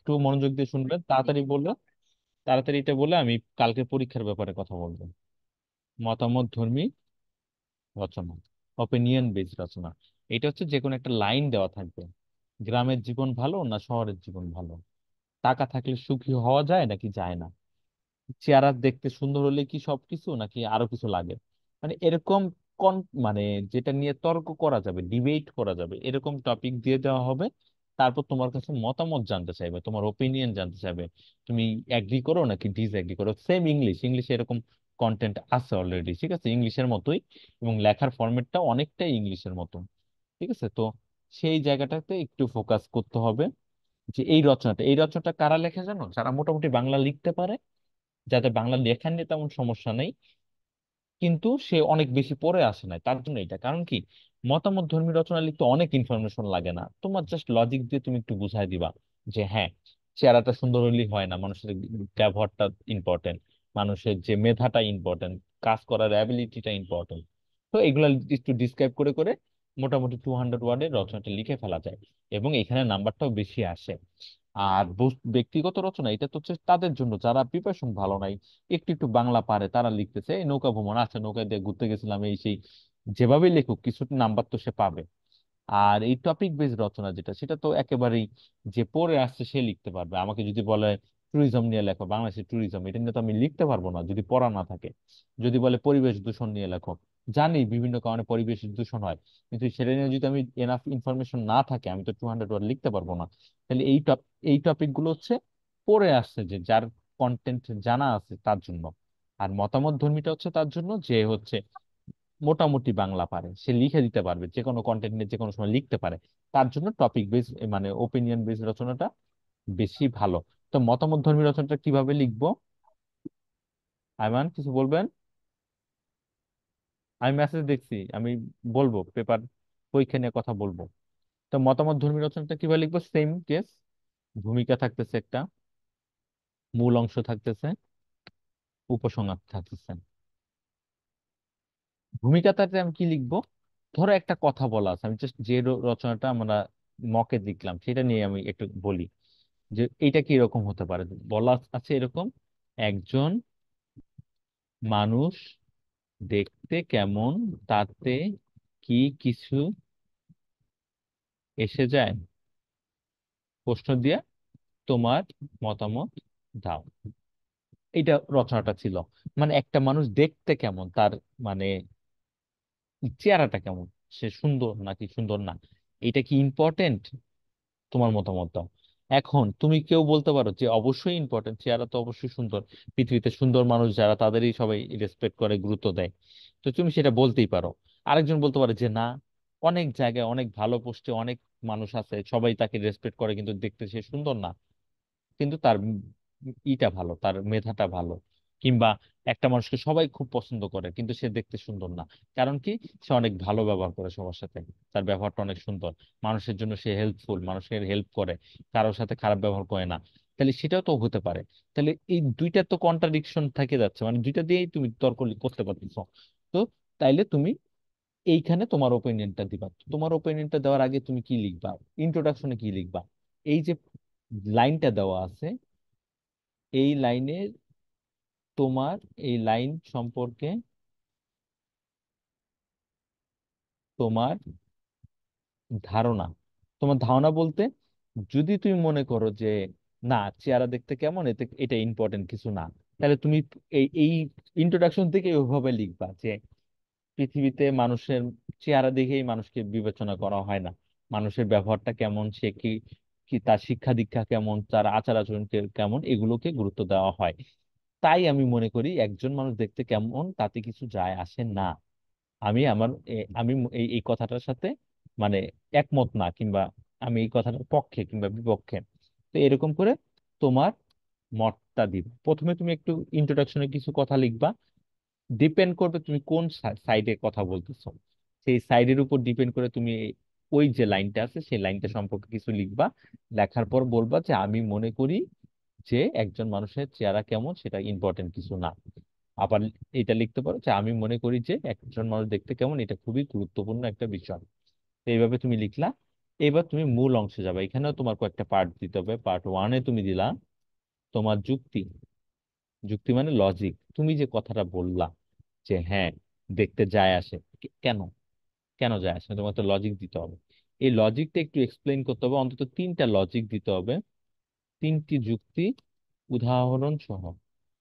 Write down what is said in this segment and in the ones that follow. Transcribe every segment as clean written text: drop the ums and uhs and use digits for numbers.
একটু মনোযোগ দিয়ে শুনবেন, তাড়াতাড়ি বললে, তাড়াতাড়ি এটা বলে আমি কালকে পরীক্ষার ব্যাপারে কথা বলবো। মতামত ধর্মী রচনা, অপিনিয়ন বেসড রচনা। এটা হচ্ছে যে কোনো একটা লাইন দেওয়া থাকবে। গ্রামের জীবন ভালো না শহরের জীবন ভালো? টাকা থাকলে সুখী হওয়া যায় নাকি যায় না? চেহারা দেখতে সুন্দর হলে কি সবকিছু নাকি আরো কিছু লাগে? মানে এরকম কন মানে যেটা নিয়ে তর্ক করা যাবে, ডিবেট করা যাবে, এরকম টপিক দিয়ে দেওয়া হবে। তারপর তোমার কাছে মতামত জানতে চাইবে, তোমার ওপিনিয়ন জানতে চাইবে, তুমি এগ্রি করো নাকি ডিসএগ্রি করো। সেম ইংলিশে এরকম কন্টেন্ট আছে অলরেডি, ঠিক আছে, ইংলিশের মতোই, এবং লেখার ফরম্যাটটা অনেকটাই ইংলিশের মতো। ঠিক আছে, তো সেই জায়গাটাতে একটু ফোকাস করতে হবে। যে এই রচনাটা কারা লেখে জানো? যারা মোটামুটি বাংলা লিখতে পারে, যাদের বাংলা লেখা নিয়ে তেমন সমস্যা নেই, কিন্তু সে অনেক বেশি পড়ে আসে নাই, তার জন্য এটা। কারণ কি, মতামত ধর্মী রচনা লিখতে অনেক ইনফরমেশন লাগে না, তোমার জাস্ট লজিক দিয়ে তুমি একটু বুঝাই দিবা যে হ্যাঁ, চেহারাটা সুন্দর হলেই হয় না, মানুষের ব্যবহারটা ইম্পর্টেন্ট, মানুষের যে মেধাটা ইম্পর্টেন্ট, কাজ করার অ্যাবিলিটিটা ইম্পর্টেন্ট। তো এগুলা একটু ডিসক্রাইব করে করে মোটামুটি 200 ওয়ার্ডের রচনাটা লিখে ফেলা যায়, এবং এখানে নাম্বারটাও বেশি আসে। আর ব্যক্তিগত রচনা, এটা তো হচ্ছে তাদের জন্য যারা প্রিপারেশন ভালো নাই, একটু একটু বাংলা পারে, তারা লিখতেছে। এই নৌকা ভ্রমণ, আচ্ছা নৌকা দিয়ে ঘুরতে গেছিলাম, এই সেই, যেভাবে লেখুক কিছু নাম্বার তো সে পাবে। আর এই টপিক বেসড রচনা যেটা, সেটা তো একেবারেই যে পড়ে আসছে সে লিখতে পারবে। আমাকে যদি বলে ট্যুরিজম নিয়ে লেখো, বাংলাদেশের ট্যুরিজম, এটা নিয়ে তো আমি লিখতে পারবো না যদি পড়া না থাকে। যদি বলে পরিবেশ দূষণ নিয়ে লেখো, জানি বিভিন্ন কারণে পরিবেশ দূষণ হয়, কিন্তু সেটা নিয়ে যদি আমি এনাফ ইনফরমেশন না থাকে, আমি তো 200 ওয়ার্ড লিখতে পারবো না। তাহলে এই টপিক গুলো হচ্ছে পড়ে আসছে, যে যার কন্টেন্ট জানা আছে তার জন্য। আর মতামত ধর্মীটা হচ্ছে তার জন্য যে হচ্ছে মোটামুটি বাংলা পারে, সে লিখে দিতে পারবে, যে কোনো কন্টেন্ট নিয়ে যে কোনো সময় লিখতে পারে। তার জন্য টপিক বেস মানে ওপিনিয়ন বেস রচনাটা বেশি ভালো। তো মতামত ধর্মী রচনাটা কিভাবে লিখবো, আইমান কিছু বলবেন? আমি মেসেজ দেখছি, আমি বলবো পেপার পরীক্ষা নিয়ে কথা বলবো। তো মতামত ধর্মী রচনাটা কিভাবে লিখবো, সেম কেস, ভূমিকা থাকতেছে একটা, মূল অংশ থাকতেছে, উপসংহার থাকতেছে। ভূমিকাটাতে আমি কি লিখবো? ধরো একটা কথা বলা আছে, আমি জাস্ট যে রচনাটা আমরা মকে লিখলাম সেটা নিয়ে আমি একটু বলি, যে এইটা কি এরকম হতে পারে। বলা আছে এরকম: একজন মানুষ দেখতে কেমন, তাতে কি কিছু এসে যায়? প্রশ্ন দিয়ে তোমার মতামত দাও। এইটা রচনাটা ছিল। মানে একটা মানুষ দেখতে কেমন, তার মানে চেহারাটা কেমন, সে সুন্দর নাকি সুন্দর না, এটা কি ইম্পর্টেন্ট? তোমার মতামত দাও। এখন তুমি কেউ বলতে পারো যে অবশ্যই ইম্পর্টেন্ট, চেহারা তো অবশ্যই সুন্দর, পৃথিবীতে সুন্দর মানুষ যারা তাদেরই সবাই রেসপেক্ট করে, গুরুত্ব দেয়। তো তুমি সেটা বলতেই পারো। আরেকজন বলতে পারে যে না, অনেক জায়গায় অনেক ভালো পোস্টে অনেক মানুষ আছে, সবাই তাকে রেসপেক্ট করে, কিন্তু দেখতে সে সুন্দর না, কিন্তু তার ইটা ভালো, তার মেধাটা ভালো। কিংবা একটা মানুষকে সবাই খুব পছন্দ করে কিন্তু সে দেখতে সুন্দর না, কারণ কি, সে অনেক ভালো ব্যবহার করে সবার সাথে, তার ব্যবহারটা অনেক সুন্দর, মানুষের জন্য সে হেল্পফুল, মানুষের হেল্প করে, কারোর সাথে খারাপ ব্যবহার করে না। তাহলে সেটাও তো হতে পারে। তাহলে এই দুইটা তো কন্ট্রাডিকশন থেকে যাচ্ছে, মানে দুইটা দিয়েই তুমি তর্ক করতে পারতেছো। তো তাইলে তুমি এইখানে তোমার ওপিনিয়নটা দিবা। তোমার ওপিনিয়নটা দেওয়ার আগে তুমি কি লিখবা, ইন্ট্রোডাকশনে কি লিখবা? এই যে লাইনটা দেওয়া আছে, এই লাইনের, তোমার এই লাইন সম্পর্কে তোমার ধারণা। তোমার ধারণা বলতে, যদি তুমি মনে করো যে না, চেহারা দেখতে কেমন, এটা ইম্পর্টেন্ট কিছু না, তাহলে তুমি এই ইন্ট্রোডাকশন থেকে ওইভাবে লিখবা যে পৃথিবীতে মানুষের চেহারা দেখেই মানুষকে বিবেচনা করা হয় না, মানুষের ব্যবহারটা কেমন, সে কি কি তার শিক্ষা দীক্ষা কেমন, তার আচার আচরণ কেমন, এগুলোকে গুরুত্ব দেওয়া হয়। তাই আমি মনে করি একজন মানুষ দেখতে কেমন তাতে কিছু যায় আসে না। আমি আমার আমি এই এই কথাটার সাথে মানে একমত না, কিংবা আমি এই কথাটার পক্ষে কিংবা বিপক্ষে। তো এরকম করে তোমার মতটা দিবে। প্রথমে তুমি একটু ইন্ট্রোডাকশনে কিছু কথা লিখবা, ডিপেন্ড করবে তুমি কোন সাইডে কথা বলতেছো, সেই সাইডের উপর ডিপেন্ড করে তুমি ওই যে লাইনটা আছে সেই লাইনটা সম্পর্কে কিছু লিখবা। লেখার পর বলবা যে আমি মনে করি যে একজন মানুষের চেহারা কেমন সেটা ইম্পর্টেন্ট কিছু না। আবার এটা লিখতে পারো যে আমি মনে করি যে একজন মানুষ দেখতে কেমন এটা খুবই গুরুত্বপূর্ণ একটা বিষয়। তো এইভাবে তুমি লিখলা। এবার তুমি মূল অংশে যাবে, এখানেও তোমার কয়েকটা পার্ট দিতে হবে। পার্ট ওয়ানে তুমি দিলা তোমার যুক্তি। যুক্তি মানে লজিক, তুমি যে কথাটা বললা যে হ্যাঁ দেখতে যায় আসে, কেন, কেন যায় আসে, তোমার তো লজিক দিতে হবে। এই লজিকটা একটু এক্সপ্লেইন করতে হবে, অন্তত তিনটা লজিক দিতে হবে, তিনটি যুক্তি উদাহরণ সহ।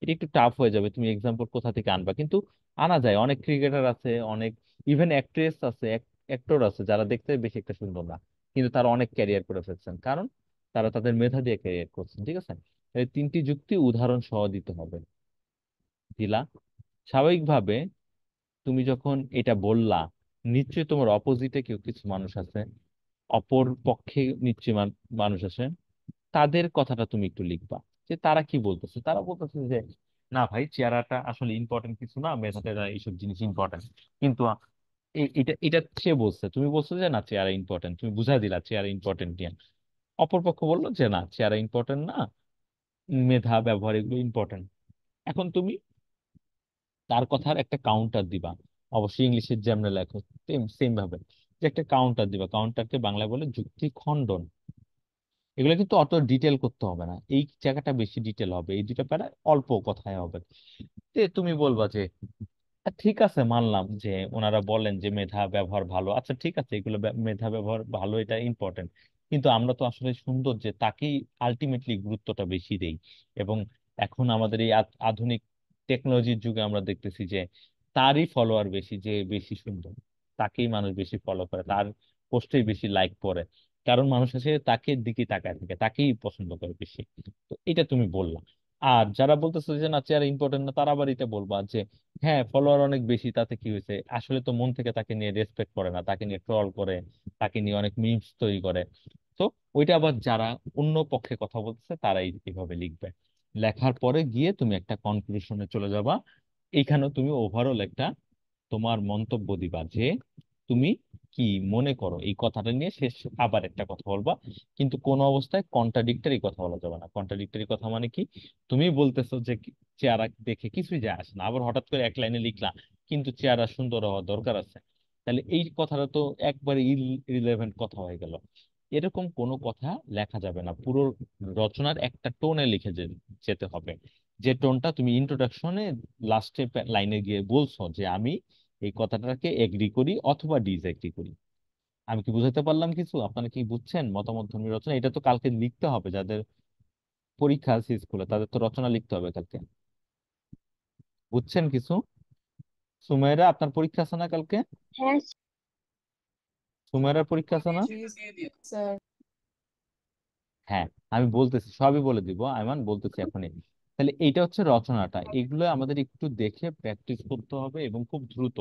এটা একটু টাফ হয়ে যাবে, তুমি এক্সাম্পল কোথা থেকে আনবা, কিন্তু আনা যায়। অনেক ক্রিকেটার আছে, অনেক ইভেন অ্যাক্ট্রেস আছে, অ্যাক্টর আছে যারা দেখতে বেশি একটা সুন্দর না, কিন্তু তারা অনেক ক্যারিয়ার করে ফেলছেন, কারণ তারা তাদের মেধা দিয়ে ক্যারিয়ার করছেন। ঠিক আছে, এই তিনটি যুক্তি উদাহরণ সহ দিতে হবে। দিলা, স্বাভাবিকভাবে তুমি যখন এটা বললা, নিশ্চয়ই তোমার অপোজিটে কেউ কিছু মানুষ আছে, অপর পক্ষে নিশ্চয়ই মানুষ আছে, তাদের কথাটা তুমি একটু লিখবা, যে তারা কি বলতেছে। তারা বলতেছে যে না ভাই, চেহারাটা আসলে ইম্পর্টেন্ট কিছু না, মেধাতে এইসব জিনিস ইম্পর্টেন্ট। কিন্তু এটা এটা সে বলছে, তুমি বলছো যে না চেহারা ইম্পর্টেন্ট, তুমি বুঝাই দিলা চেহারা ইম্পর্টেন্ট নিয়ে। অপর পক্ষ বললো যে না চেহারা ইম্পর্টেন্ট না, মেধা ব্যবহার এগুলো ইম্পর্টেন্ট। এখন তুমি তার কথার একটা কাউন্টার দিবা, অবশ্যই ইংলিশের যেমন লেখো সেম সেম ভাবে, যে একটা কাউন্টার দিবা। কাউন্টারকে বাংলায় বলে যুক্তি খণ্ডন। এগুলো কিন্তু অত ডিটেল করতে হবে না, এই জায়গাটা বেশি ডিটেল হবে, এই দুটো প্যারা অল্প কথায় হবে। তে তুমি বলবা যে ঠিক আছে, মানলাম যে ওনারা বলেন যে মেধা ব্যবহার ভালো, আচ্ছা ঠিক আছে, এগুলো মেধা ব্যবহার ভালো, এটা ইম্পর্টেন্ট, কিন্তু আমরা তো আসলে সুন্দর যে তাকেই আলটিমেটলি গুরুত্বটা বেশি দেই। এবং এখন আমাদের এই আধুনিক টেকনোলজির যুগে আমরা দেখতেছি যে তারই ফলোয়ার বেশি, যে বেশি সুন্দর তাকেই মানুষ বেশি ফলো করে, তার পোস্টেই বেশি লাইক করে, কারণ মানুষ আছে তাকে দিকে তাকায় থাকে, তাকেই পছন্দ করে বেশি। তো এটা তুমি বললা। আর যারা বলতেছে যে না চেয়ার ইম্পর্টেন্ট না, তারা আবার এটা বলবা যে হ্যাঁ ফলোয়ার অনেক বেশি, তাতে কি হয়েছে, আসলে তো মন থেকে তাকে নিয়ে রেসপেক্ট করে না, তাকে নিয়ে ট্রল করে, তাকে নিয়ে অনেক মিমস তৈরি করে। তো ওইটা আবার যারা অন্য পক্ষে কথা বলতেছে তারাই এভাবে লিখবে। লেখার পরে গিয়ে তুমি একটা কনক্লুশনে চলে যাবা, এইখানেও তুমি ওভারঅল একটা তোমার মন্তব্য দিবা যে তুমি কি মনে করো এই কথাটা নিয়ে। শেষ আবার একটা কথা বলবা, কিন্তু কোনো অবস্থায় কন্ট্রাডিক্টরি কথা বলা যাবে না। কন্ট্রাডিক্টরি কথা মানে কি, তুমি বলতেছো যে চেহারা দেখে কিছুই যায় আসে না, আবার হঠাৎ করে এক লাইনে লিখলা কিন্তু চেহারা সুন্দর হওয়া দরকার আছে, তাহলে এই কথাটা তো একবারে ইররিলেভেন্ট কথা হয়ে গেল। এরকম কোনো কথা লেখা যাবে না, পুরো রচনার একটা টোনে লিখে যেতে হবে, যে টোনটা তুমি ইন্ট্রোডাকশনে লাস্টে লাইনে গিয়ে বলছো যে আমি এই কথাটাকে এগ্রি করি অথবা ডিসএগ্রি করি। আমি কি বুঝাতে পারলাম কিছু? আপনারা কি বুঝছেন? মতামত ধর্মী রচনা এটা তো কালকে লিখতে হবে, যাদের পরীক্ষা আছে স্কুলে তাদের তো রচনা লিখতে হবে কালকে। বুঝছেন কিছু? সুমাইরা, আপনার পরীক্ষা আছে না কালকে? হ্যাঁ সুমাইরার পরীক্ষা আছে না? স্যার। হ্যাঁ, আমি বলতেছি, সবই বলে দিব, আইমান বলতেছি এখনই। তাহলে এইটা হচ্ছে রচনাটা, এগুলো আমাদের একটু দেখে প্র্যাকটিস করতে হবে এবং খুব দ্রুত।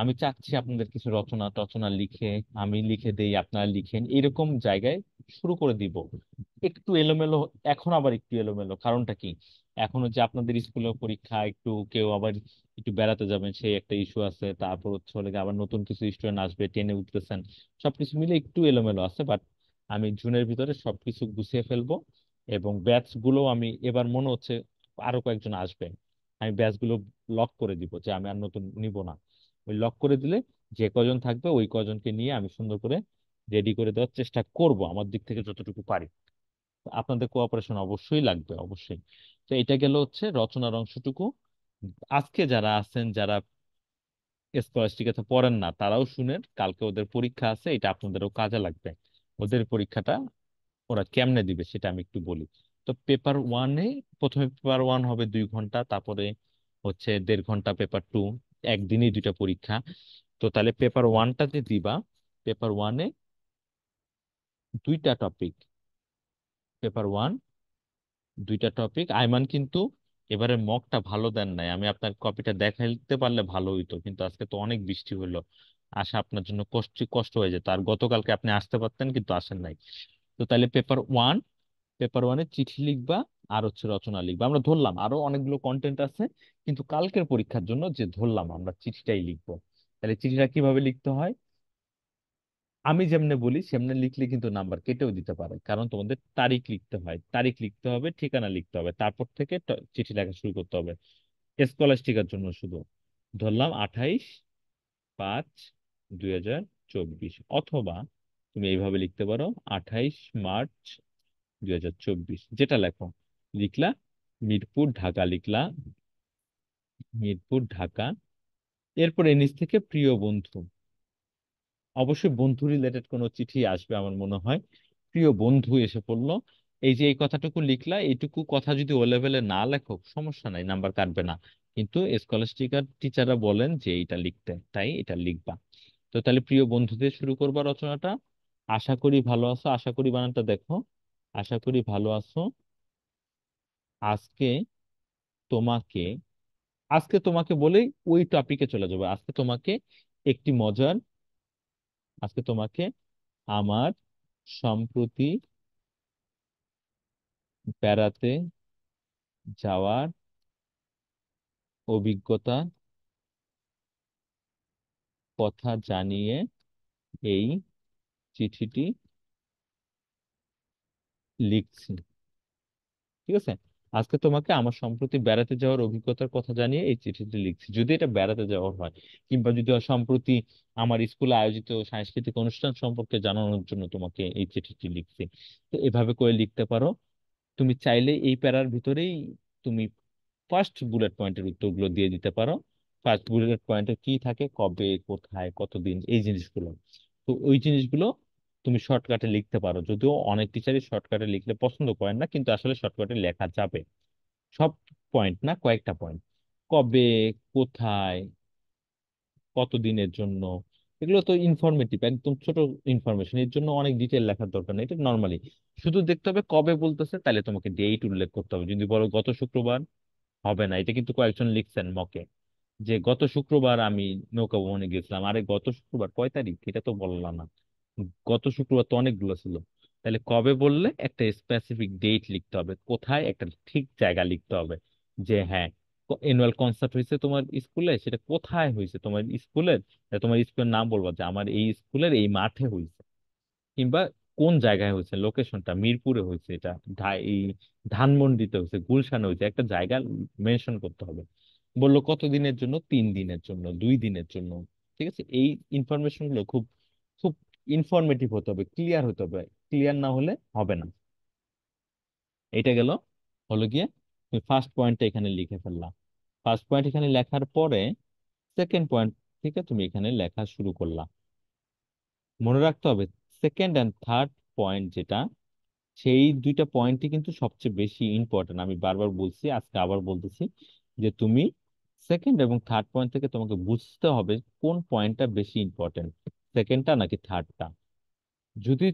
আমি চাচ্ছি আপনাদের কিছু রচনা টচনা লিখে আমি লিখে দেই, আপনারা লিখেন, এরকম জায়গায় শুরু করে দিব। একটু এলোমেলো, এখন আবার একটু এলোমেলো, কারণটা কি, এখন হচ্ছে আপনাদের স্কুলের পরীক্ষা, একটু কেউ আবার একটু বেড়াতে যাবেন সেই একটা ইস্যু আছে, তারপর হচ্ছে হলে গিয়ে আবার নতুন কিছু স্টুডেন্ট আসবে, টেনে উঠতেছেন, সবকিছু মিলে একটু এলোমেলো আছে। বাট আমি জুনের ভিতরে সবকিছু গুছিয়ে ফেলবো। এবং ব্যাচ গুলো আমি এবার মনে হচ্ছে আরো কয়েকজন আসবে, আমি ব্যাচ গুলো লক করে দিব, যে আমি আর নতুন নিব না। ওই লক করে দিলে যে কজন থাকবে ওই কজনকে নিয়ে আমি সুন্দর করে রেডি করে দেওয়ার চেষ্টা করব আমার দিক থেকে যতটুকু পারি। আপনাদের কোঅপারেশন অবশ্যই লাগবে, অবশ্যই। তো এটা গেল হচ্ছে রচনার অংশটুকু। আজকে যারা আছেন, যারা স্কলাস্টিকাতে পড়েন না, তারাও শুনেন, কালকে ওদের পরীক্ষা আছে, এটা আপনাদেরও কাজে লাগবে। ওদের পরীক্ষাটা ওরা কেমনে দিবে সেটা আমি একটু বলি। তো পেপার ওয়ানে, প্রথমে পেপার ওয়ান হবে 2 ঘন্টা, তারপরে হচ্ছে 1.5 ঘন্টা পেপার টু, একদিনই দুইটা পরীক্ষা। তো তাহলে পেপার ওয়ানটা যে দিবা, পেপার ওয়ানে দুইটা টপিক, পেপার ওয়ান দুইটা টপিক। আইমান কিন্তু এবারে মকটা ভালো দেন নাই, আমি আপনার কপিটা দেখাইতে পারলে ভালো হইতো, কিন্তু আজকে তো অনেক বৃষ্টি হলো, আসা আপনার জন্য কষ্ট কষ্ট হয়ে যেত। আর গতকালকে আপনি আসতে পারতেন কিন্তু আসেন নাই। তো তাহলে পেপার ওয়ান, পেপার ওয়ানে চিঠি লিখবা আর হচ্ছে রচনা লিখবা। আমরা ধরলাম আরো অনেকগুলো কন্টেন্ট আছে, কিন্তু কালকের পরীক্ষার জন্য যে ধরলাম আমরা চিঠিটাই লিখবো। তাহলে চিঠিটা কিভাবে লিখতে হয়, আমি যেমনে বলি সেমনে লিখলে কিন্তু নাম্বার কেটেও দিতে পারে, কারণ তোমাদের তারিখ লিখতে হয়, তারিখ লিখতে হবে, ঠিকানা লিখতে হবে, তারপর থেকে চিঠি লেখা শুরু করতে হবে। স্কলাস্টিকার জন্য শুধু ধরলাম 28/5/2024, অথবা তুমি এইভাবে লিখতে পারো, 28 মার্চ 2024, যেটা লেখো লিখলা, মিরপুর ঢাকা লিখলা, মিরপুর ঢাকা। এরপরে নিচ থেকে প্রিয় বন্ধু, অবশ্যই বন্ধু রিলেটেড কোনো চিঠি আসবে আমার মনে হয়। প্রিয় বন্ধু এসে পড়লো, এই যে এই কথাটুকু লিখলা, এইটুকু কথা যদি ও লেভেলে না লেখো সমস্যা নাই, নাম্বার কাটবে না। কিন্তু স্কলাস্টিকার টিচাররা বলেন যে এইটা লিখতে, তাই এটা লিখবা। তো তাহলে প্রিয় বন্ধু দিয়ে শুরু করবা রচনাটা। আশা করি ভালো আছো, আশা করি বানানটা দেখো, আশা করি ভালো আছো। আজকে তোমাকে, আজকে তোমাকে বলেই ওই টপিকে চলে যাবে। আজকে তোমাকে একটি মজার, আজকে তোমাকে আমার সম্প্রতি বেড়াতে যাওয়ার অভিজ্ঞতা কথা জানিয়ে এই চিঠিটি লিখছি। ঠিক আছে, আজকে তোমাকে আমার সম্প্রতি বেড়াতে যাওয়ার অভিজ্ঞতার কথা জানিয়ে এই চিঠিটি লিখছি, যদি এটা বেড়াতে যাওয়ার হয়। কিংবা যদি হয় সম্প্রতি আমার স্কুলে আয়োজিত সাংস্কৃতিক অনুষ্ঠান সম্পর্কে জানানোর জন্য তোমাকে এই চিঠিটি লিখছি। তো এভাবে করে লিখতে পারো। তুমি চাইলে এই প্যারার ভিতরেই তুমি ফার্স্ট বুলেট পয়েন্টের উত্তরগুলো দিয়ে দিতে পারো। ফার্স্ট বুলেট পয়েন্টে কি থাকে, কবে, কোথায়, কতদিন, এই জিনিসগুলো। তো ওই জিনিসগুলো তুমি শর্টকাটে লিখতে পারো, যদিও অনেক টিচারই শর্টকাটে লিখলে পছন্দ করেন না, কিন্তু আসলে শর্টকাটে লেখা যাবে। সব পয়েন্ট না, কয়েকটা পয়েন্ট, কবে, কোথায়, কতদিনের জন্য, এগুলো তো ইনফরমেটিভ, একদম ছোট ইনফরমেশন, এর জন্য অনেক ডিটেল লেখার দরকার নেই। এটা নর্মালি শুধু দেখতে হবে কবে বলতেছে, তাহলে তোমাকে ডেট উল্লেখ করতে হবে। যদি বলো গত শুক্রবার, হবে না। এটা কিন্তু কয়েকজন লিখছেন মকে, যে গত শুক্রবার আমি নৌকা ভবনে গেছিলাম। আরে গত শুক্রবার কয় তারিখ, এটা তো বললাম না। গত শুক্রবার তো অনেকগুলো ছিল। তাহলে কবে বললে একটা স্পেসিফিক ডেট লিখতে হবে, কোথায় একটা ঠিক জায়গা লিখতে হবে, যে হ্যাঁ অ্যানুয়াল কনসার্ট হয়েছে তোমার স্কুলে, সেটা কোথায় হয়েছে তোমার স্কুলের। তোমার স্কুলের নাম বলবা যে আমার এই স্কুলের এই মাঠে হয়েছে, কিংবা কোন জায়গায় হয়েছে, লোকেশনটা মিরপুরে হয়েছে, এটা এই ধানমন্ডিতে হয়েছে, গুলশানে হয়েছে, একটা জায়গা মেনশন করতে হবে। বললো কত দিনের জন্য, 3 দিনের জন্য, 2 দিনের জন্য। ঠিক আছে, এই ইনফরমেশন গুলো খুব খুব ইনফরমেটিভ হতে হবে, ক্লিয়ার হতে হবে। ক্লিয়ার না হলে হবে না। এটা গেল হলো গিয়ে তুমি ফার্স্ট পয়েন্টটা এখানে লিখে ফেললাম। ফার্স্ট পয়েন্ট এখানে লেখার পরে সেকেন্ড পয়েন্ট থেকে তুমি এখানে লেখা শুরু করলা। মনে রাখতে হবে সেকেন্ড এন্ড থার্ড পয়েন্ট যেটা, সেই দুইটা পয়েন্টই কিন্তু সবচেয়ে বেশি ইম্পর্টেন্ট। আমি বারবার বলছি, আজকে আবার বলতেছি, যে তুমি সেকেন্ড এবং থার্ড পয়েন্ট থেকে তোমাকে বুঝতে হবে কোন পয়েন্টটা বেশি ইম্পর্টেন্ট, সেকেন্ডটা নাকি থার্ডটা। যদি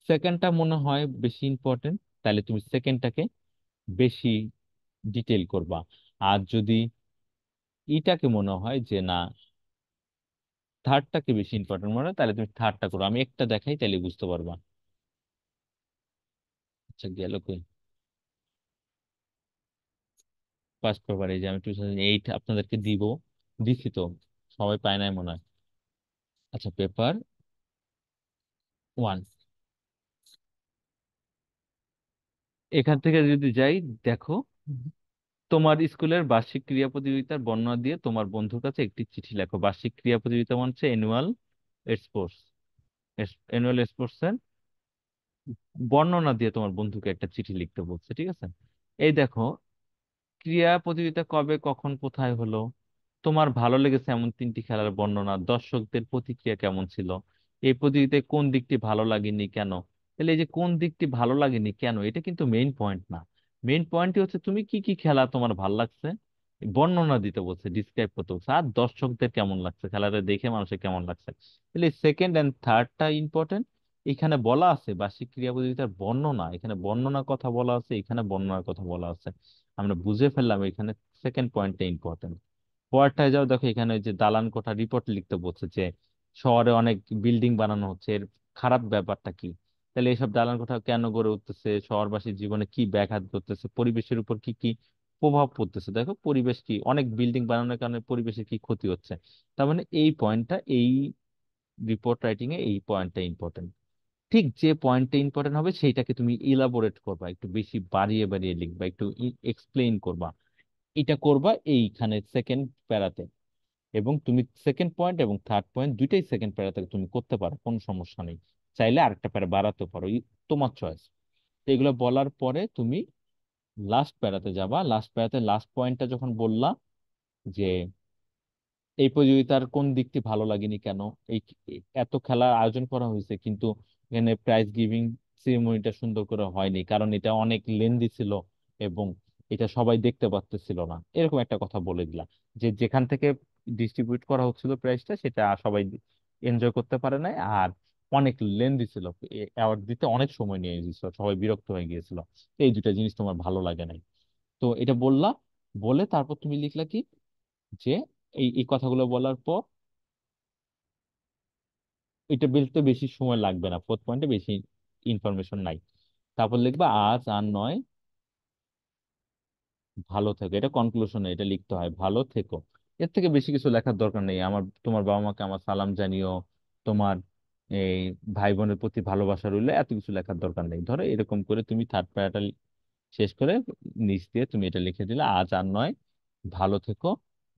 সেকেন্ডটা মনে হয় বেশি ইম্পর্টেন্ট, তাহলে তুমি সেকেন্ডটাকে বেশি ডিটেল করবা। আর যদি এটাকে মনে হয় যে না, থার্ডটাকে বেশি ইম্পর্টেন্ট মনে হয়, তাহলে তুমি থার্ডটা করো। আমি একটা দেখাই, তাহলে বুঝতে পারবা। আচ্ছা গেল কই, ফার্স্ট পেপার, এই যে আমি 2008 আপনাদেরকে দিব, দিছি তো, সবাই পায় নাই মনে হয়। আচ্ছা পেপার 1, এখান থেকে যদি যাই, দেখো তোমার স্কুলের বার্ষিক ক্রীড়া প্রতিযোগিতার বর্ণনা দিয়ে তোমার বন্ধুর কাছে একটি চিঠি লেখো। বার্ষিক ক্রীড়া প্রতিযোগিতা মানে হচ্ছে অ্যানুয়াল স্পোর্টস, অ্যানুয়াল স্পোর্টস এর বর্ণনা দিয়ে তোমার বন্ধুকে একটা চিঠি লিখতে বলছে। ঠিক আছে, এই দেখো, ক্রীড়া প্রতিযোগিতা কবে, কখন, কোথায় হলো, তোমার ভালো লেগেছে এমন 3টি খেলার বর্ণনা, দর্শকদের প্রতিক্রিয়া কেমন ছিল, এই প্রতিযোগিতায় কোন দিকটি ভালো লাগেনি, কেন। তাহলে এই যে কোন দিকটি ভালো লাগেনি কেন, এটা কিন্তু মেইন পয়েন্ট না। মেইন পয়েন্টই হচ্ছে তুমি কি কি খেলা তোমার ভালো লাগছে বর্ণনা দিতে বলছে, ডিসক্রাইব করতে বলছে। আর দর্শকদের কেমন লাগছে, খেলাটা দেখে মানুষের কেমন লাগছে। তাহলে সেকেন্ড এন্ড থার্ডটা ইম্পর্টেন্ট। এখানে বলা আছে বার্ষিক ক্রীড়া প্রতিযোগিতার বর্ণনা, এখানে বর্ণনার কথা বলা আছে, এখানে বর্ণনার কথা বলা আছে। আমরা বুঝে ফেললাম এখানে সেকেন্ড পয়েন্টটা ইম্পর্টেন্ট। পরেরটায় যাও, দেখো এখানে ওই যে দালান কোঠা রিপোর্ট লিখতে বলছে, যে শহরে অনেক বিল্ডিং বানানো হচ্ছে, এর খারাপ ব্যাপারটা কি। তাহলে এইসব দালান কোঠা কেন গড়ে উঠতেছে, শহরবাসীর জীবনে কি ব্যাঘাত ঘটতেছে, পরিবেশের উপর কি কি প্রভাব পড়তেছে। দেখো পরিবেশ কি, অনেক বিল্ডিং বানানোর কারণে পরিবেশের কি ক্ষতি হচ্ছে। তার মানে এই পয়েন্টটা, এই রিপোর্ট রাইটিং এ এই পয়েন্টটা ইম্পর্টেন্ট। ঠিক যে পয়েন্টটা ইম্পর্টেন্ট হবে সেইটাকে তুমি ইলাবোরেট করবা, একটু বেশি বাড়িয়ে বাড়িয়ে লিখবা, একটু এক্সপ্লেইন করবা। এটা করবা এইখানে সেকেন্ড প্যারাতে। এবং তুমি সেকেন্ড পয়েন্ট এবং থার্ড পয়েন্ট দুইটাই সেকেন্ড প্যারাতে তুমি করতে পারো, কোনো সমস্যা নেই। চাইলে আরেকটা প্যারা বাড়াতে পারো, তোমার চয়েস। এগুলো বলার পরে তুমি লাস্ট প্যারাতে যাবা। লাস্ট প্যারাতে লাস্ট পয়েন্টটা যখন বললা যে এই প্রতিযোগিতার কোন দিকটি ভালো লাগেনি কেন, এই এত খেলার আয়োজন করা হয়েছে কিন্তু এখানে প্রাইজ গিভিং সেরিমনিটা সুন্দর করে হয়নি কারণ এটা অনেক লেন্দি ছিল এবং এটা সবাই দেখতে পারতেছিল না, এরকম একটা কথা বলে দিলাম। যে যেখান থেকে ডিস্ট্রিবিউট করা হচ্ছিল প্রাইজটা সেটা সবাই এনজয় করতে পারে নাই, আর অনেক লেন্দি ছিল, অ্যাওয়ার্ড দিতে অনেক সময় নিয়ে গেছিল, সবাই বিরক্ত হয়ে গিয়েছিল। এই দুইটা জিনিস তোমার ভালো লাগে নাই। তো এটা বললা, বলে তারপর তুমি লিখলা কি যে এই এই কথাগুলো বলার পর এটা বলতে বেশি সময় লাগবে না, ফোর্থ পয়েন্টে বেশি ইনফরমেশন নাই। তারপর লিখবা আজ আর নয়, ভালো থেকো। এটা কনক্লুশনে এটা লিখতে হয়, ভালো থেকো। এর থেকে বেশি কিছু লেখার দরকার নেই। আমার তোমার বাবা মাকে আমার সালাম জানিও, তোমার এই ভাই বোনের প্রতি ভালোবাসা রইলো, এত কিছু লেখার দরকার নেই। ধরো এরকম করে তুমি থার্ড প্যারাটা শেষ করে নিচ দিয়ে তুমি এটা লিখে দিলে আজ আর নয়, ভালো থেকো।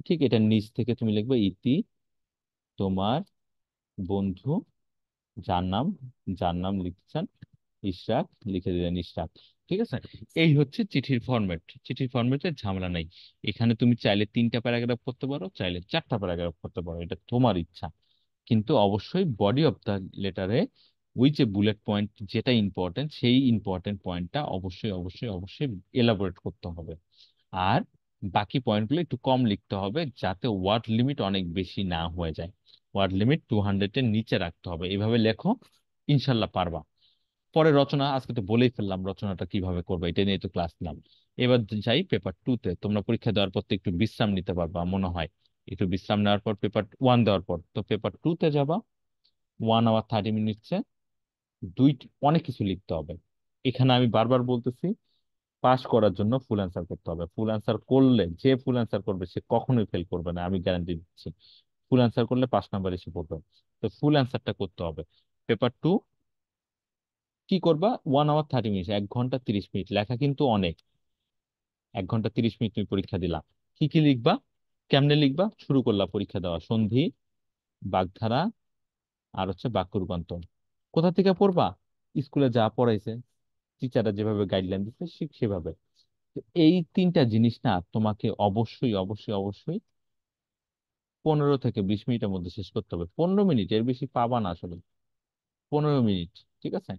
ঠিক এটা নিচ থেকে তুমি লিখবে ইতি, তোমার বন্ধু, যার নাম, যার নাম লিখছেন ইশরাক, লিখে দিলেন ইশরাক। ঠিক আছে, এই হচ্ছে চিঠির ফরম্যাট। চিঠির ফরম্যাটের ঝামেলা নাই। এখানে তুমি চাইলে 3টা প্যারাগ্রাফ করতে পারো, চাইলে 4টা প্যারাগ্রাফ করতে পারো, এটা তোমার ইচ্ছা। কিন্তু অবশ্যই বডি অফ দ্য লেটারে ওই যে বুলেট পয়েন্ট যেটা ইম্পর্টেন্ট সেই ইম্পর্টেন্ট পয়েন্টটা অবশ্যই অবশ্যই অবশ্যই এলাবোরেট করতে হবে। আর বাকি পয়েন্টগুলো একটু কম লিখতে হবে যাতে ওয়ার্ড লিমিট অনেক বেশি না হয়ে যায়। ওয়ার্ড লিমিট 200-এর নিচে রাখতে হবে, এভাবে লেখো, ইনশাল্লাহ পারবা। পরে রচনা, আজকে তো বলেই ফেললাম রচনাটা কিভাবে করবে, এটা নিয়ে তো ক্লাস নিলাম। এবার যাই পেপার 2-তে। তোমরা পরীক্ষা দেওয়ার পর তো একটু বিশ্রাম নিতে পারবা মনে হয়, একটু বিশ্রাম নেওয়ার পর পেপার 1 দেওয়ার পর তো পেপার 2-তে যাবা। 1 hour 30 minutes দুই অনেক কিছু লিখতে হবে। এখানে আমি বারবার বলতেছি, পাস করার জন্য ফুল অ্যান্সার করতে হবে। ফুল অ্যান্সার করলে, যে ফুল অ্যান্সার করবে সে কখনোই ফেল করবে না, আমি গ্যারান্টি দিচ্ছি। ফুল অ্যান্সার করলে 5 নাম্বার এসে পড়বে। তো ফুল অ্যান্সারটা করতে হবে। পেপার 2 কি করবা? 1 hour 30 minutes, 1 ঘন্টা 30 মিনিট লেখা কিন্তু অনেক। 1 ঘন্টা 30 মিনিট তুমি পরীক্ষা দিলা, কি কি লিখবা, কেমনে লিখবা? শুরু করলা পরীক্ষা দেওয়া, সন্ধি, বাগধারা, আর হচ্ছে বাক্য রূপান্তর। কোথা থেকে পড়বা? স্কুলে যা পড়াইছে, টিচাররা যেভাবে গাইডলাইন দিচ্ছে ঠিক সেভাবে। তো এই 3টা জিনিস না তোমাকে অবশ্যই অবশ্যই অবশ্যই 15 থেকে 20 মিনিটের মধ্যে শেষ করতে হবে। 15 মিনিট, এর বেশি পাবা না আসলে। 15 মিনিট, ঠিক আছে?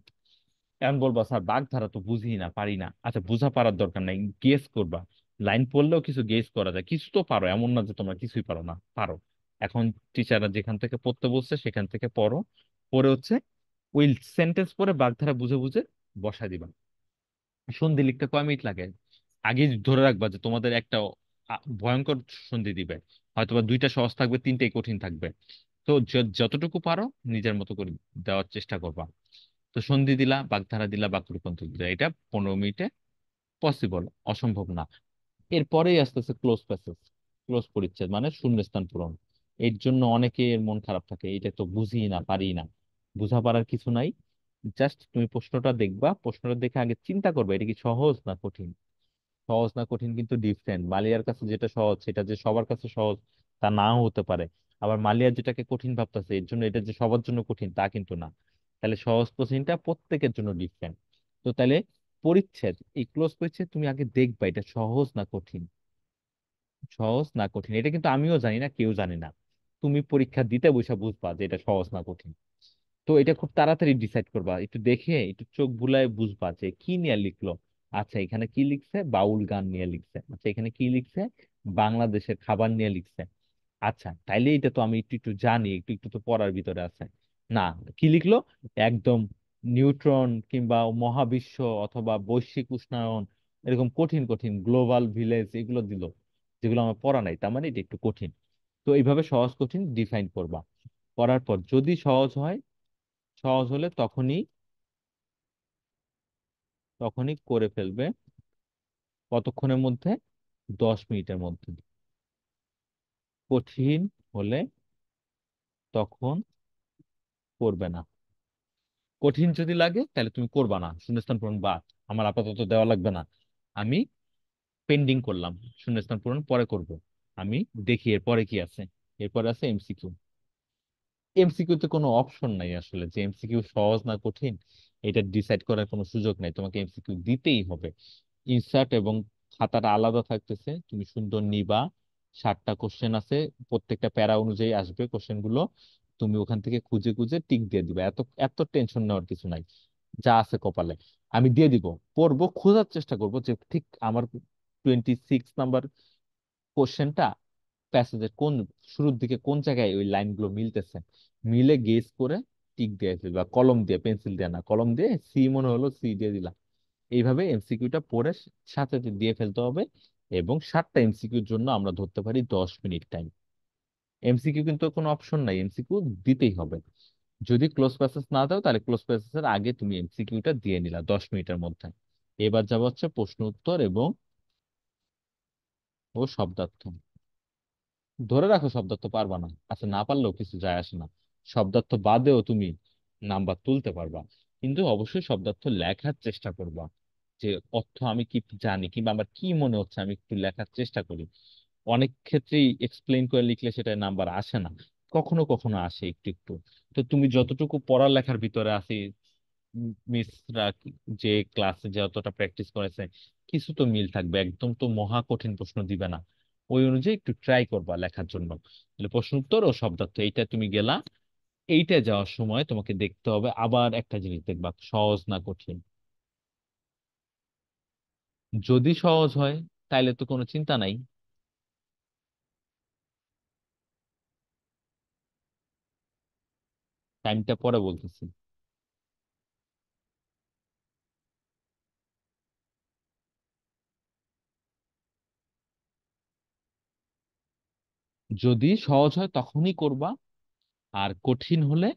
এখন বলবা স্যার বাগধারা তো বুঝি না, পারি না। আচ্ছা, বুঝা পারার দরকার নাই, গেস করবা। লাইন পড়লেও কিছু গেস করা যায়, কিছু তো পারো, এমন না যে তোমরা কিছুই পারো না, পারো। এখন টিচাররা যেখান থেকে পড়তে বলছে সেখান থেকে পড়ো, পড়ে হচ্ছে ওই সেন্টেন্স পরে বাগধারা বুঝে বুঝে বসায় দিবা। সন্ধি লিখতে কয় মিনিট লাগে? আগে ধরে রাখবা যে তোমাদের একটা ভয়ঙ্কর সন্ধি দিবে, হয়তোবা 2টা সহজ থাকবে, 3টাই কঠিন থাকবে। তো যতটুকু পারো নিজের মতো করে দেওয়ার চেষ্টা করবা। তো সন্ধি দিলা, বাগধারা দিলা, বাক্য রূপান্তর দিলা, এটা 15 মিনিটে পসিবল, অসম্ভব না। এরপরেই আসতেছে ক্লোজ প্যাসেজ। ক্লোজ পরিচ্ছেদ মানে শূন্যস্থান পূরণ। এর জন্য অনেকের মন খারাপ থাকে, এটা তো বুঝি না, পারি না। বুঝা পারার কিছু নাই। জাস্ট তুমি প্রশ্নটা দেখবা, প্রশ্নটা দেখে আগে চিন্তা করবে এটা কি সহজ না কঠিন। সহজ না কঠিন কিন্তু ডিফারেন্ট। মালিয়ার কাছে যেটা সহজ সেটা যে সবার কাছে সহজ তা নাও হতে পারে। আবার মালিয়া যেটাকে কঠিন ভাবতেছে এর জন্য এটা যে সবার জন্য কঠিন তা কিন্তু না। তাহলে সহজ কঠিনটা প্রত্যেকের জন্য ডিফারেন্ট। তো তাহলে পরিচ্ছেদ, এই ক্লোজ পরিচ্ছেদ তুমি আগে দেখবা এটা সহজ না কঠিন। সহজ না কঠিন এটা কিন্তু আমিও জানি না, কেউ জানে না। তুমি পরীক্ষা দিতে বসে বুঝবা যে এটা সহজ না কঠিন। তো এটা খুব তাড়াতাড়ি ডিসাইড করবা, একটু দেখে একটু চোখ বুলায় বুঝবা যে কি নিয়ে লিখলো। আচ্ছা এখানে কি লিখছে? বাউল গান নিয়ে লিখছে। আচ্ছা এখানে কি লিখছে? বাংলাদেশের খাবার নিয়ে লিখছে। আচ্ছা তাইলে এটা তো আমি একটু একটু জানি, একটু একটু তো পড়ার ভিতরে আছে। না, কি লিখলো? একদম নিউট্রন কিংবা মহাবিশ্ব অথবা বৈশ্বিক উষ্ণায়ন, এরকম কঠিন কঠিন গ্লোবাল ভিলেজ এগুলো দিল, যেগুলো আমার পড়া নাই, তার মানে এটা একটু কঠিন। তো এইভাবে সহজ কঠিন ডিফাইন করবা। করার পর যদি সহজ হয়, সহজ হলে তখনই তখনই করে ফেলবে। কতক্ষণের মধ্যে? 10 মিনিটের মধ্যে। কঠিন হলে তখন করবে না। কঠিন যদি লাগে তাহলে তুমি করবা না, শূন্যস্থান পূরণ বাদ। আমার আপাতত দেওয়া লাগবে না, আমি পেন্ডিং করলাম। শূন্যস্থান পূরণ পরে করব। আমি দেখি এরপরে কি আছে। এরপরে আছে এমসিকিউ। এমসিকিউ তে কোনো অপশন নাই আসলে, যে এমসিকিউ সহজ না কঠিন এটা ডিসাইড করার কোনো সুযোগ নাই, তোমাকে এমসিকিউ দিতেই হবে। ইনসার্ট এবং খাতাটা আলাদা থাকতেছে, তুমি সুন্দর নিবা। 60টা কোশ্চেন আছে, প্রত্যেকটা প্যারা অনুযায়ী আসবে কোশ্চেন গুলো। তুমি ওখান থেকে খুঁজে খুঁজে টিক দিয়ে দিবা, এত এত টেনশন নেওয়ার কিছু নাই। যা আছে কপালে আমি দিয়ে দিব, পড়বো, খোঁজার চেষ্টা করবো যে ঠিক আমার 26 নাম্বার কোশ্চেনটা প্যাসেজের কোন শুরুর দিকে কোন জায়গায় ওই লাইনগুলো মিলতেছে, মিলে গেস করে টিক দিয়ে ফেলবা, কলম দিয়ে, পেন্সিল দিয়ে না, কলম দিয়ে সি মনে হলো সি দিয়ে দিলা। এইভাবে এমসিকিউটা পড়ে সাথে সাথে দিয়ে ফেলতে হবে। এবং 7টা এমসিকিউর জন্য আমরা ধরতে পারি 10 মিনিট টাইম। এমসিকিউ কিন্তু কোনো অপশন নাই, এমসিকিউ দিতেই হবে। যদি ক্লোজ প্যাসেজ না দাও তাহলে ক্লোজ প্যাসেজের আগে তুমি এমসিকিউটা দিয়ে নিলা 10 মিনিটের মধ্যে। এবার যাবো হচ্ছে প্রশ্ন উত্তর এবং ও শব্দার্থ। ধরে রাখো শব্দার্থ পারবা না, আচ্ছা না পারলেও কিছু যায় আসে না, শব্দার্থ বাদেও তুমি নাম্বার তুলতে পারবা। কিন্তু অবশ্যই শব্দার্থ লেখার চেষ্টা করবা, যে অর্থ আমি কি জানি কিংবা আমার কি মনে হচ্ছে আমি একটু লেখার চেষ্টা করি। অনেক ক্ষেত্রেই এক্সপ্লেইন করে লিখলে সেটা নাম্বার আসে না, কখনো কখনো আসে একটু একটু। তো তুমি যতটুকু পড়ালেখার ভিতরে আছি, মিসরা যে ক্লাসে যতটা প্র্যাকটিস করেছে, কিছু তো মিল থাকবে, একদম তো মহা কঠিন প্রশ্ন দিবে না। ওই অনুযায়ী একটু ট্রাই করবা লেখার জন্য। তাহলে প্রশ্ন উত্তর ও শব্দার্থ এইটা তুমি গেলা। এইটা যাওয়ার সময় তোমাকে দেখতে হবে আবার একটা জিনিস, দেখবা সহজ না কঠিন। যদি সহজ হয় তাইলে তো কোনো চিন্তা নাই। টাইমটা পরে বলতেছি। যদি সহজ হয় তখনই করবা, আর কঠিন হলে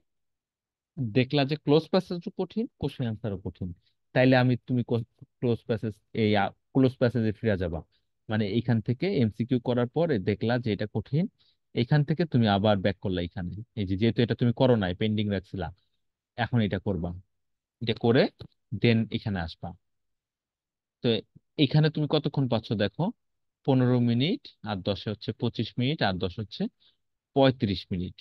দেখলা যে ক্লোজ প্যাসেজও কঠিন, কোশ্চেন আনসারও কঠিন, তাইলে তুমি ক্লোজ প্যাসেজ, এই ক্লোজ প্যাসেজে ফিরে যাবা। মানে এইখান থেকে এমসিকিউ করার পরে দেখলা যে এটা কঠিন, এইখান থেকে তুমি আবার ব্যাক করলা এখানে। এই যে যেহেতু এটা তুমি করো নাই, পেন্ডিং রাখছিলা, এখন এটা করবা। এটা করে দেন এখানে আসবা। তো এখানে তুমি কতক্ষণ পাচ্ছ দেখো, 15 মিনিট, আর 10-এ হচ্ছে 25 মিনিট, আর 10 হচ্ছে 35 মিনিট।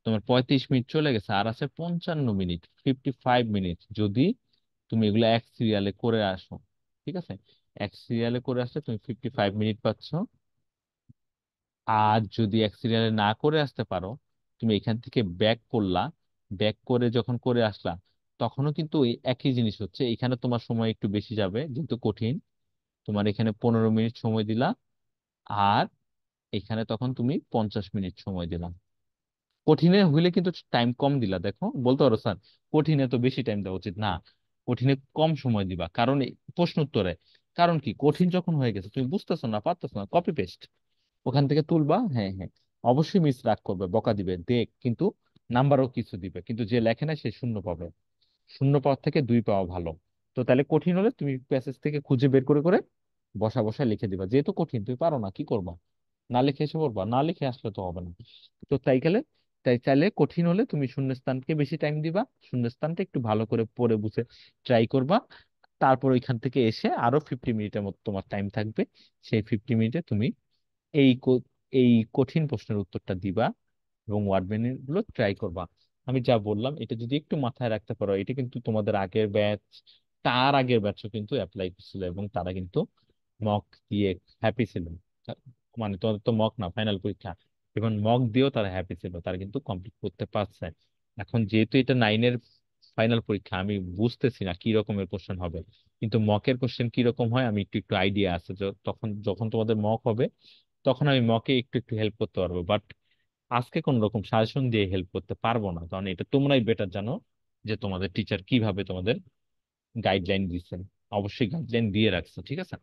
তোমার 35 মিনিট চলে গেছে, আর আছে 55 মিনিট, 55 মিনিট। যদি তুমি এগুলো এক সিরিয়ালে করে আসো, ঠিক আছে, এক সিরিয়ালে করে আসলে তুমি 55 মিনিট পাচ্ছ। আর যদি এক সিরিয়ালে না করে আসতে পারো, তুমি এখান থেকে ব্যাক করলা, ব্যাক করে যখন করে আসলা, তখনও কিন্তু ওই একই জিনিস হচ্ছে, এখানে তোমার সময় একটু বেশি যাবে যেহেতু কঠিন। তোমার এখানে 15 মিনিট সময় দিলা, আর এখানে তখন তুমি 50 মিনিট সময় দিলা। কঠিনে হইলে কিন্তু টাইম কম দিলা, দেখো বলতে পারো স্যার কঠিনে তো বেশি টাইম দেওয়া উচিত না, কঠিনে কম সময় দিবা, কারণ প্রশ্ন উত্তরে, কারণ কি কঠিন যখন হয়ে গেছে তুমি বুঝতেছো না পারতেছো না, কপি পেস্ট ওখান থেকে তুলবা। হ্যাঁ হ্যাঁ, অবশ্যই মিস রাগ করবে, বকা দিবে দেখ, কিন্তু নাম্বারও কিছু দিবে, কিন্তু যে লেখে না সে শূন্য পাবে। শূন্য পাওয়ার থেকে 2 পাওয়া ভালো। তো তাহলে কঠিন হলে তুমি প্যাসেজ থেকে খুঁজে বের করে করে বসা বসা লিখে দিবা, যেহেতু কঠিন তুমি পারো না কি করবা, না লিখে এসে পড়বা, না লিখে আসলে তো হবে না। তো তাই গেলে, তাই চাইলে কঠিন হলে তুমি শূন্যস্থানকে বেশি টাইম দিবা, শূন্যস্থানটা একটু ভালো করে পড়ে বুঝে ট্রাই করবা। তারপর ওইখান থেকে এসে আরো 50 মিনিটের মতো তোমার টাইম থাকবে, সেই 50 মিনিটে তুমি এই এই কঠিন প্রশ্নের উত্তরটা দিবা এবং ওয়ার্ড মিনিং গুলো ট্রাই করবা। আমি যা বললাম এটা যদি একটু মাথায় রাখতে পারো, এটা কিন্তু তোমাদের আগের ব্যাচ, তার আগের ব্যাচও কিন্তু অ্যাপ্লাই করছিল এবং তারা কিন্তু মক দিয়ে হ্যাপি ছিল। মানে তোমাদের তো মক না, ফাইনাল পরীক্ষা, এবং মক দিয়েও তারা হ্যাপি ছিল, তারা কিন্তু কমপ্লিট করতে পারছে। এখন যেহেতু এটা 9-এর ফাইনাল পরীক্ষা, আমি বুঝতেছি না কি রকমের কোশ্চেন হবে, কিন্তু মকের কোশ্চেন কি রকম হয় আমি একটু একটু আইডিয়া আছে, তখন যখন তোমাদের মক হবে তখন আমি মকে একটু একটু হেল্প করতে পারবো। বাট আজকে কোন রকম সাজেশন দিয়ে হেল্প করতে পারবো না, কারণ এটা তোমরাই বেটার জানো যে তোমাদের টিচার কিভাবে তোমাদের গাইডলাইন দিচ্ছেন। অবশ্যই গাইডলাইন দিয়ে রাখছে, ঠিক আছে।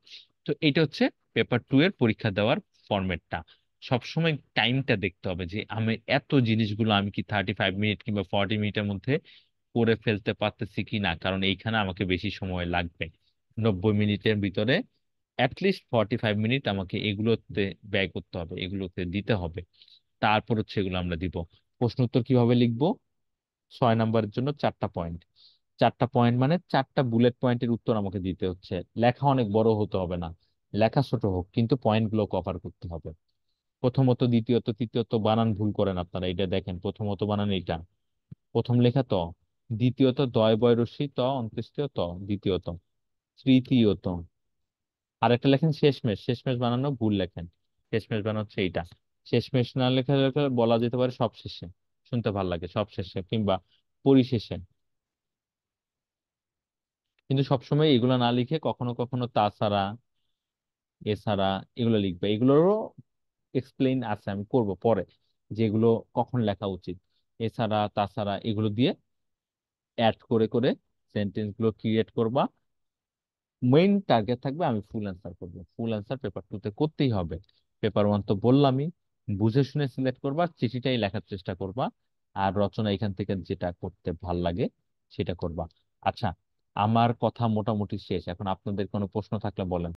তো এটা হচ্ছে পেপার 2 এর পরীক্ষা দেওয়ার ফরম্যাটটা। সবসময় টাইমটা দেখতে হবে যে আমি এত জিনিসগুলো আমি কি 35 মিনিট কিংবা 40 মিনিটের মধ্যে করে ফেলতে পারতেছি কি না, কারণ এইখানে আমাকে বেশি সময় লাগবে। 90 মিনিটের ভিতরে অ্যাটলিস্ট 45 মিনিট আমাকে এগুলোতে ব্যয় করতে হবে, এগুলোতে দিতে হবে। তারপর হচ্ছে এগুলো আমরা দিব। প্রশ্ন উত্তর কিভাবে লিখবো? 6 নম্বরের জন্য 4টা পয়েন্ট, 4টা পয়েন্ট মানে 4টা বুলেট পয়েন্টের উত্তর আমাকে দিতে হচ্ছে। লেখা অনেক বড় হতে হবে না, লেখা ছোট হোক কিন্তু পয়েন্ট গুলো কভার করতে হবে। প্রথমত, দ্বিতীয়ত, তৃতীয়ত বানান ভুল করেন আপনারা, এটা দেখেন, প্রথমত বানান এটা, প্রথম লেখা ত, দ্বিতীয়ত দয় বয় রস্যই ত অন্ত্যেষ্টিয় ত, দ্বিতীয়ত, তৃতীয়ত। আর একটা লেখেন শেষমেশ, শেষমেশ বানানো ভুল লেখেন, শেষমেশ বানানো হচ্ছে এইটা। শেষমেশ না লেখা লেখা বলা যেতে পারে সব শেষে, শুনতে ভালো লাগে সব শেষে কিংবা পরিশেষে। কিন্তু সবসময় এগুলো না লিখে কখনো কখনো তাছাড়া, এছাড়া এগুলো লিখবে। এগুলোরও এক্সপ্লেইন আছে, আমি করব পরে, যেগুলো কখন লেখা উচিত। এছাড়া, তাছাড়া এগুলো দিয়ে অ্যাড করে করে সেন্টেন্স গুলো ক্রিয়েট করবা। মেইন টার্গেট থাকবে আমি ফুল অ্যান্সার করব, ফুল অ্যান্সার পেপার টুতে করতেই হবে। পেপার ওয়ান তো বললামই, বুঝে শুনে সিলেক্ট করবা, চিঠিটাই লেখার চেষ্টা করবা, আর রচনা এখান থেকে যেটা করতে ভাল লাগে সেটা করবা। আচ্ছা, আমার কথা মোটামুটি শেষ, এখন আপনাদের কোনো প্রশ্ন থাকলে বলেন।